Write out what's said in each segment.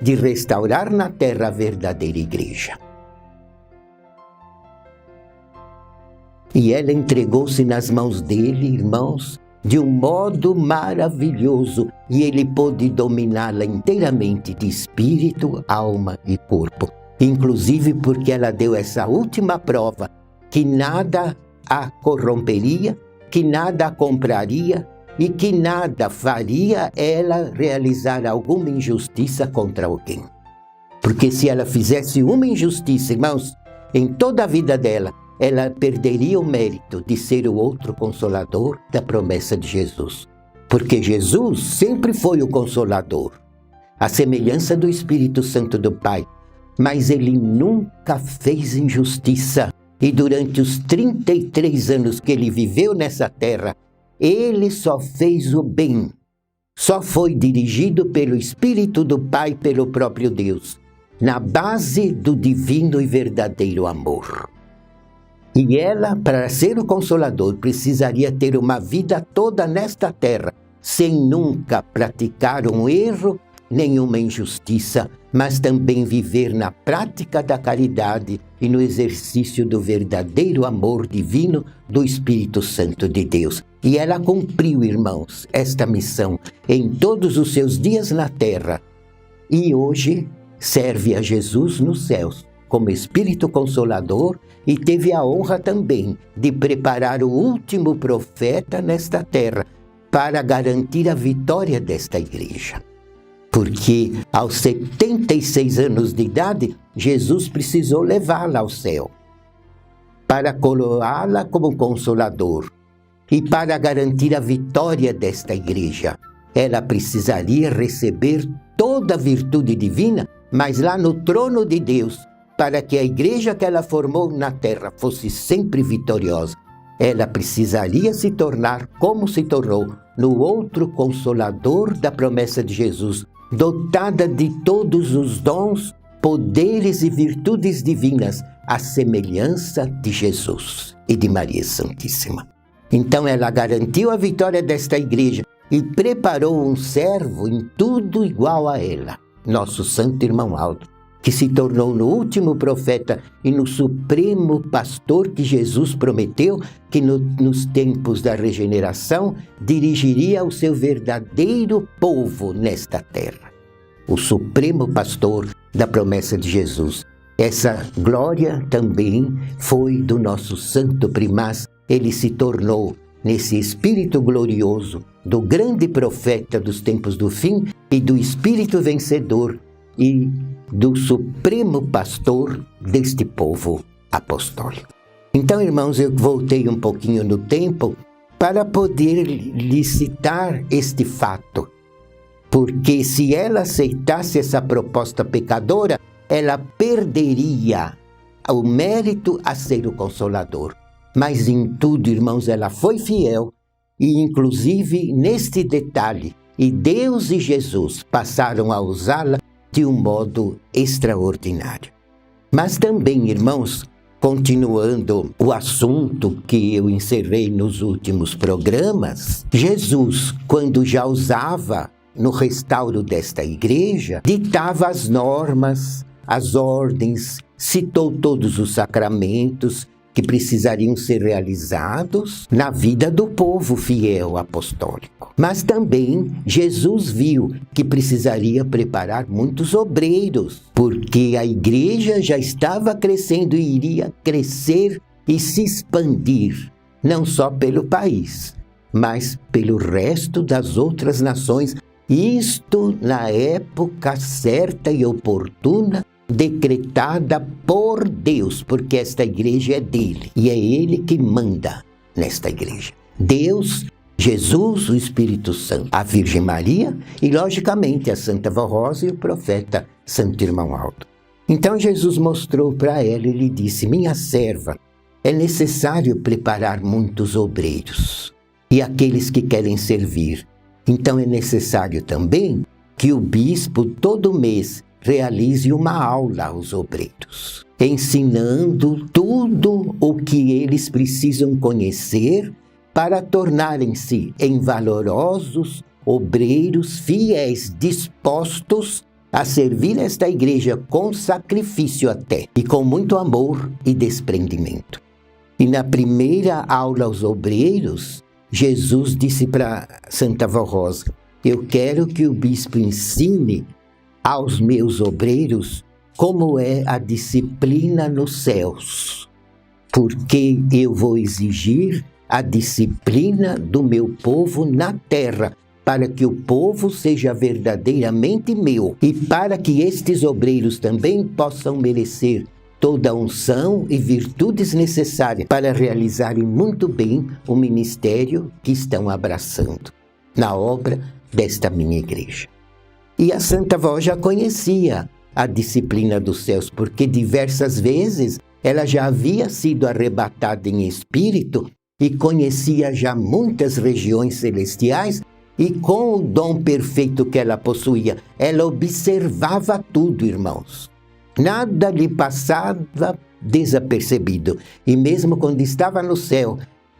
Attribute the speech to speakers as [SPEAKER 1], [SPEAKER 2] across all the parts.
[SPEAKER 1] de restaurar na terra a verdadeira igreja. E ela entregou-se nas mãos dele, irmãos, de um modo maravilhoso, e ele pôde dominá-la inteiramente de espírito, alma e corpo. Inclusive porque ela deu essa última prova, que nada a corromperia, que nada a compraria e que nada faria ela realizar alguma injustiça contra alguém. Porque se ela fizesse uma injustiça, irmãos, em toda a vida dela, ela perderia o mérito de ser o outro consolador da promessa de Jesus. Porque Jesus sempre foi o consolador, a semelhança do Espírito Santo do Pai. Mas ele nunca fez injustiça. E durante os 33 anos que ele viveu nessa terra, ele só fez o bem. Só foi dirigido pelo Espírito do Pai, pelo próprio Deus, na base do divino e verdadeiro amor. E ela, para ser o Consolador, precisaria ter uma vida toda nesta terra, sem nunca praticar um erro, nenhuma injustiça, mas também viver na prática da caridade e no exercício do verdadeiro amor divino do Espírito Santo de Deus. E ela cumpriu, irmãos, esta missão em todos os seus dias na terra. E hoje serve a Jesus nos céus como Espírito Consolador e teve a honra também de preparar o último profeta nesta terra para garantir a vitória desta igreja. Porque aos 76 anos de idade, Jesus precisou levá-la ao céu para coroá-la como Consolador. E para garantir a vitória desta igreja, ela precisaria receber toda a virtude divina, mas lá no trono de Deus, para que a igreja que ela formou na terra fosse sempre vitoriosa. Ela precisaria se tornar como se tornou no outro Consolador da promessa de Jesus, dotada de todos os dons, poderes e virtudes divinas, à semelhança de Jesus e de Maria Santíssima. Então ela garantiu a vitória desta igreja e preparou um servo em tudo igual a ela, nosso santo irmão Aldo, que se tornou no último profeta e no supremo pastor que Jesus prometeu que nos tempos da regeneração dirigiria o seu verdadeiro povo nesta terra. O supremo pastor da promessa de Jesus. Essa glória também foi do nosso santo primaz. Ele se tornou nesse espírito glorioso do grande profeta dos tempos do fim e do espírito vencedor e do supremo pastor deste povo apostólico. Então, irmãos, eu voltei um pouquinho no tempo para poder lhe citar este fato. Porque se ela aceitasse essa proposta pecadora, ela perderia o mérito a ser o Consolador. Mas em tudo, irmãos, ela foi fiel e inclusive neste detalhe, e Deus e Jesus passaram a usá-la de um modo extraordinário. Mas também, irmãos, continuando o assunto que eu encerrei nos últimos programas, Jesus, quando já usava no restauro desta igreja, ditava as normas, as ordens, citou todos os sacramentos que precisariam ser realizados na vida do povo fiel apostólico. Mas também Jesus viu que precisaria preparar muitos obreiros, porque a igreja já estava crescendo e iria crescer e se expandir, não só pelo país, mas pelo resto das outras nações. Isto na época certa e oportuna, decretada por Deus, porque esta igreja é dele e é ele que manda nesta igreja. Deus, Jesus, o Espírito Santo, a Virgem Maria e, logicamente, a Santa Vó Rosa e o profeta Santo Irmão Aldo. Então Jesus mostrou para ela e lhe disse: minha serva, é necessário preparar muitos obreiros e aqueles que querem servir. Então é necessário também que o bispo todo mês realize uma aula aos obreiros, ensinando tudo o que eles precisam conhecer para tornarem-se em valorosos obreiros fiéis, dispostos a servir esta igreja com sacrifício até, e com muito amor e desprendimento. E na primeira aula aos obreiros, Jesus disse para Santa Vó Rosa: eu quero que o bispo ensine aos meus obreiros como é a disciplina nos céus, porque eu vou exigir a disciplina do meu povo na terra, para que o povo seja verdadeiramente meu e para que estes obreiros também possam merecer toda a unção e virtudes necessárias para realizarem muito bem o ministério que estão abraçando na obra desta minha igreja. E a Santa Vó já conhecia a disciplina dos céus, porque diversas vezes ela já havia sido arrebatada em espírito e conhecia já muitas regiões celestiais, e com o dom perfeito que ela possuía, ela observava tudo, irmãos. Nada lhe passava desapercebido. E mesmo quando estava no céu,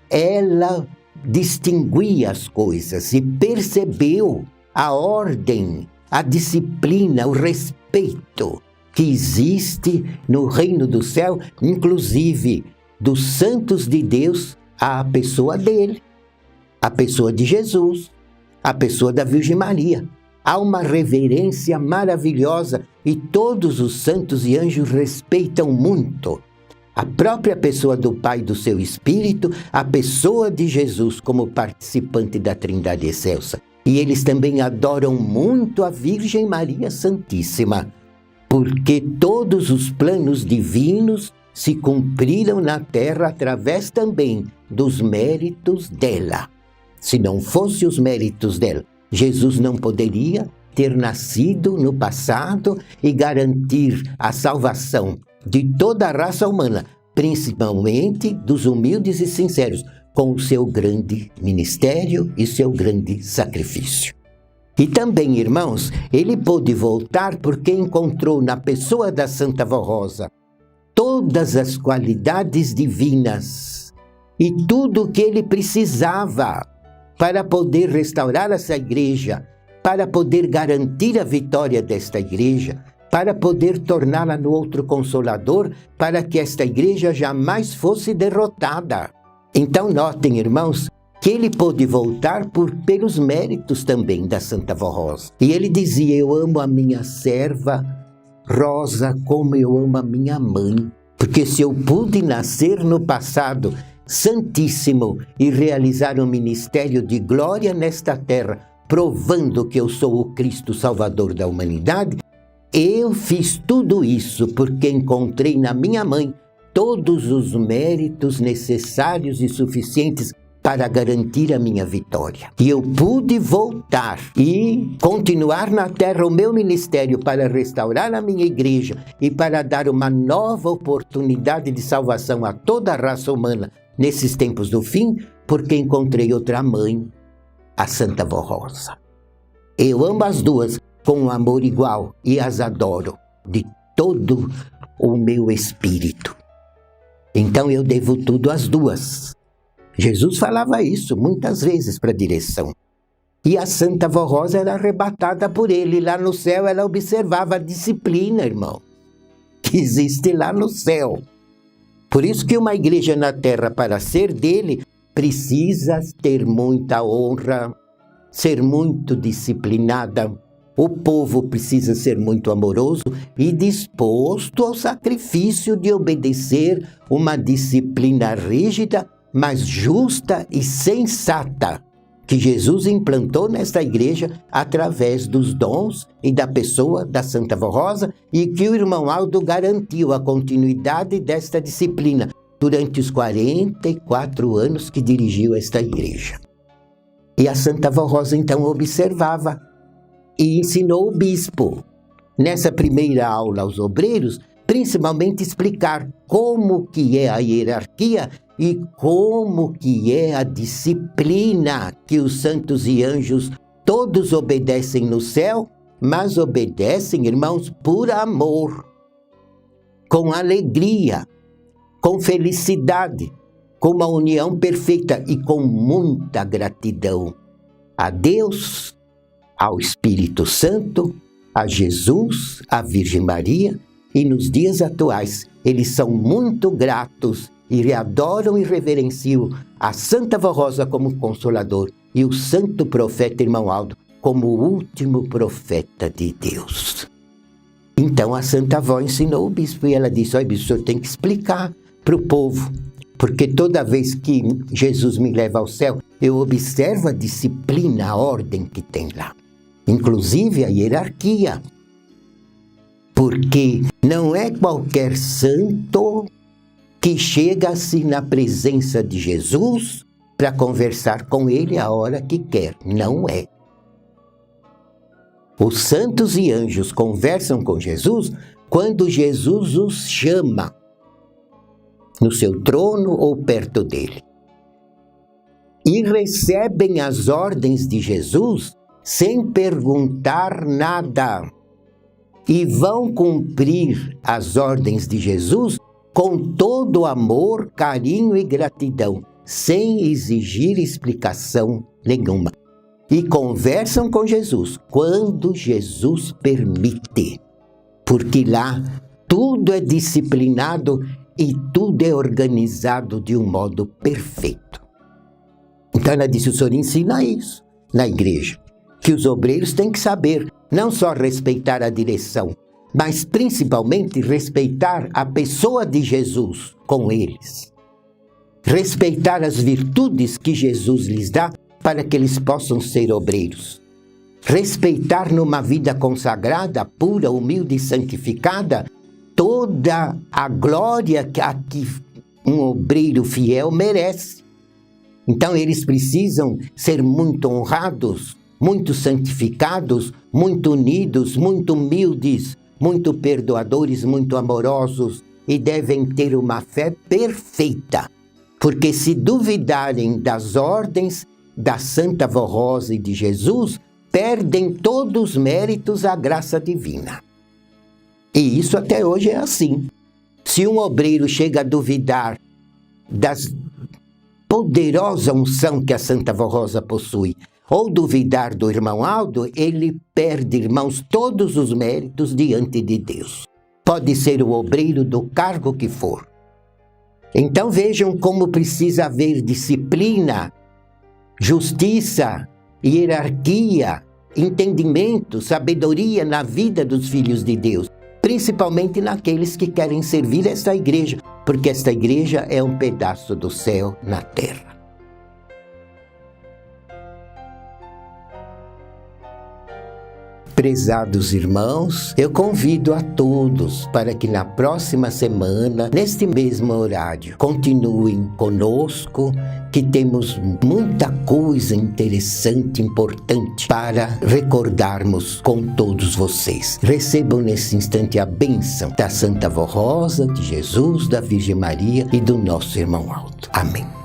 [SPEAKER 1] ela distinguia as coisas e percebeu a ordem, a disciplina, o respeito que existe no reino do céu, inclusive dos santos de Deus, à pessoa dele, a pessoa de Jesus, a pessoa da Virgem Maria. Há uma reverência maravilhosa e todos os santos e anjos respeitam muito a própria pessoa do Pai e do seu Espírito, a pessoa de Jesus como participante da Trindade Excelsa. E eles também adoram muito a Virgem Maria Santíssima, porque todos os planos divinos se cumpriram na terra através também dos méritos dela. Se não fossem os méritos dela, Jesus não poderia ter nascido no passado e garantir a salvação de toda a raça humana, principalmente dos humildes e sinceros, com o seu grande ministério e seu grande sacrifício. E também, irmãos, ele pôde voltar porque encontrou na pessoa da Santa Vó Rosa todas as qualidades divinas e tudo o que ele precisava para poder restaurar essa igreja, para poder garantir a vitória desta igreja, para poder torná-la no outro consolador, para que esta igreja jamais fosse derrotada. Então notem, irmãos, que ele pôde voltar pelos méritos também da Santa Vó Rosa. E ele dizia: eu amo a minha serva Rosa como eu amo a minha mãe, porque se eu pude nascer no passado santíssimo e realizar um ministério de glória nesta terra, provando que eu sou o Cristo Salvador da humanidade, eu fiz tudo isso porque encontrei na minha mãe todos os méritos necessários e suficientes para garantir a minha vitória. E eu pude voltar e continuar na terra o meu ministério para restaurar a minha igreja e para dar uma nova oportunidade de salvação a toda a raça humana nesses tempos do fim, porque encontrei outra mãe, a Santa Vó Rosa. Eu amo as duas com um amor igual e as adoro de todo o meu espírito. Então eu devo tudo às duas. Jesus falava isso muitas vezes para a direção. E a Santa Vó Rosa era arrebatada por ele. Lá no céu ela observava a disciplina, irmão, que existe lá no céu. Por isso que uma igreja na terra, para ser dele, precisa ter muita honra, ser muito disciplinada. O povo precisa ser muito amoroso e disposto ao sacrifício de obedecer uma disciplina rígida, mas justa e sensata, que Jesus implantou nesta igreja através dos dons e da pessoa da Santa Vó Rosa, e que o irmão Aldo garantiu a continuidade desta disciplina durante os 44 anos que dirigiu esta igreja. E a Santa Vó Rosa então observava e ensinou o bispo, nessa primeira aula aos obreiros, principalmente explicar como que é a hierarquia e como que é a disciplina que os santos e anjos todos obedecem no céu, mas obedecem, irmãos, por amor, com alegria, com felicidade, com uma união perfeita e com muita gratidão a Deus, ao Espírito Santo, a Jesus, a Virgem Maria, e nos dias atuais eles são muito gratos e adoram e reverenciam a Santa Vó Rosa como consolador e o santo profeta Irmão Aldo como o último profeta de Deus. Então a Santa Vó ensinou o bispo e ela disse: olha, bispo, o senhor tem que explicar para o povo, porque toda vez que Jesus me leva ao céu, eu observo a disciplina, a ordem que tem lá, inclusive a hierarquia, porque não é qualquer santo que chega-se na presença de Jesus para conversar com ele a hora que quer. Não é. Os santos e anjos conversam com Jesus quando Jesus os chama no seu trono ou perto dele. E recebem as ordens de Jesus sem perguntar nada. E vão cumprir as ordens de Jesus com todo amor, carinho e gratidão, sem exigir explicação nenhuma. E conversam com Jesus quando Jesus permite, porque lá tudo é disciplinado e tudo é organizado de um modo perfeito. Então ela disse: o senhor ensina isso na igreja, que os obreiros têm que saber não só respeitar a direção, mas principalmente respeitar a pessoa de Jesus com eles. Respeitar as virtudes que Jesus lhes dá para que eles possam ser obreiros. Respeitar numa vida consagrada, pura, humilde e santificada, toda a glória que um obreiro fiel merece. Então eles precisam ser muito honrados, muito santificados, muito unidos, muito humildes, muito perdoadores, muito amorosos, e devem ter uma fé perfeita, porque se duvidarem das ordens da Santa Vó Rosa e de Jesus, perdem todos os méritos à graça divina. E isso até hoje é assim. Se um obreiro chega a duvidar da poderosa unção que a Santa Vó Rosa possui, ou duvidar do Irmão Aldo, ele perde, irmãos, todos os méritos diante de Deus. Pode ser o obreiro do cargo que for. Então vejam como precisa haver disciplina, justiça, hierarquia, entendimento, sabedoria na vida dos filhos de Deus, principalmente naqueles que querem servir esta igreja, porque esta igreja é um pedaço do céu na terra. Prezados irmãos, eu convido a todos para que na próxima semana, neste mesmo horário, continuem conosco, que temos muita coisa interessante, importante para recordarmos com todos vocês. Recebam nesse instante a bênção da Santa Vó Rosa, de Jesus, da Virgem Maria e do nosso Irmão Aldo. Amém.